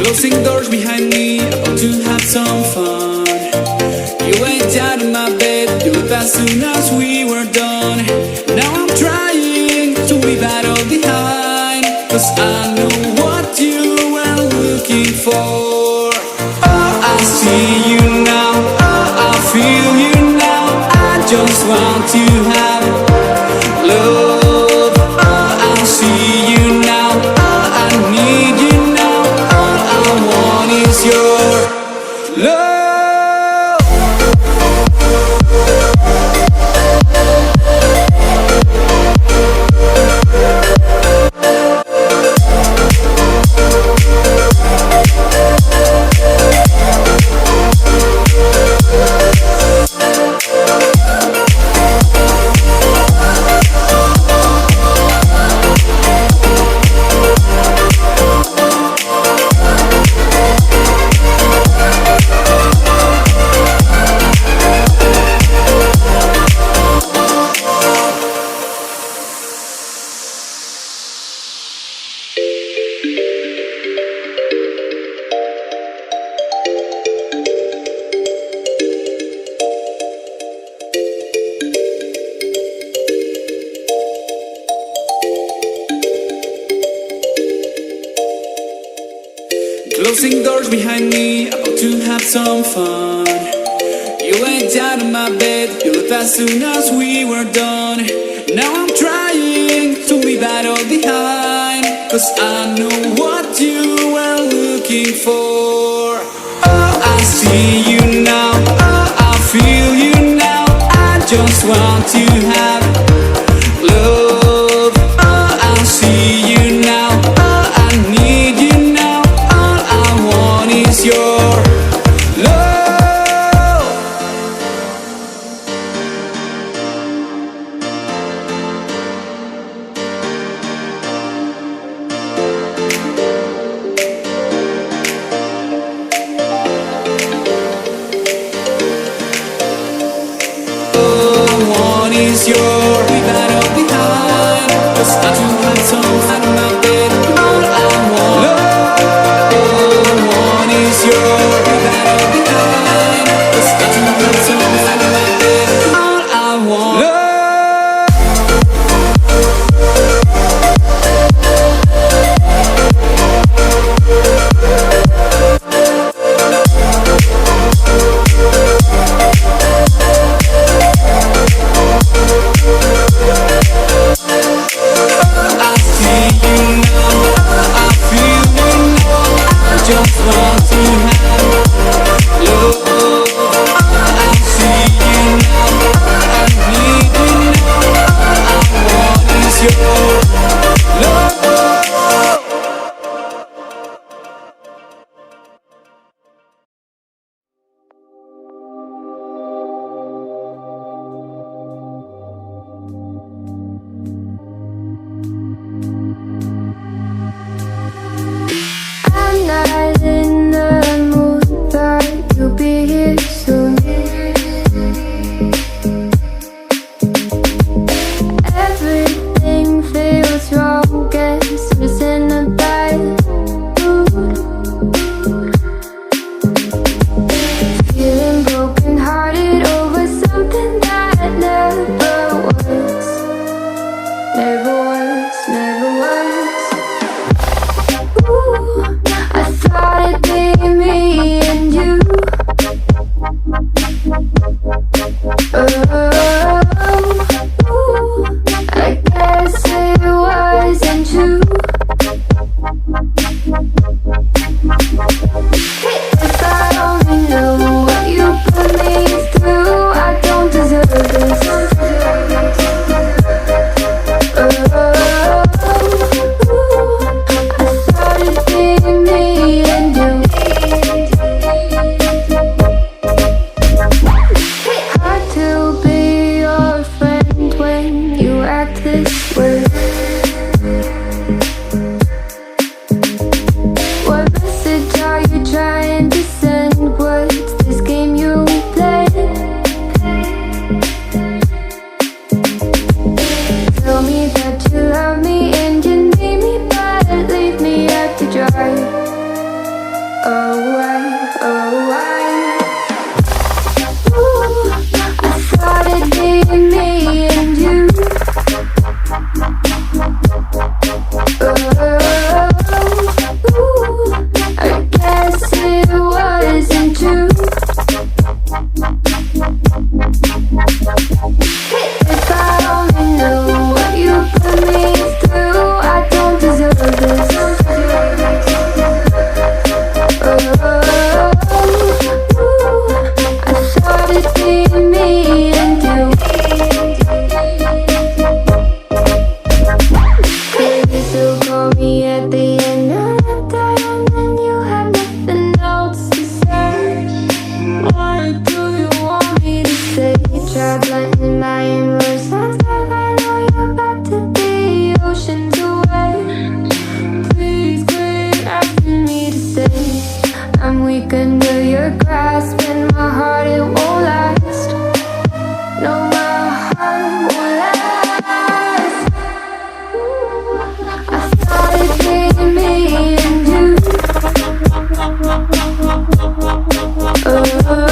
Closing doors behind me, about to have some fun. You laid down in my bed, you left as soon as we were done. Now I'm trying to leave that all behind, 'cause I know what you were looking for. Oh, I see you now, oh, I feel you now. I just want to have love. Oh, I see you now, oh, I need you now. All I want is your love. Closing doors behind me, about to have some fun. You laid down in my bed, you left as soon as we were done. Now I'm trying to leave that all behind, 'cause I know what you were looking for. Oh, I see you now, oh, I feel you now. I just want to have love. Oh, I see you now, oh, I need you now. All I want is your love. All I want is your, leave that all behind. Oh,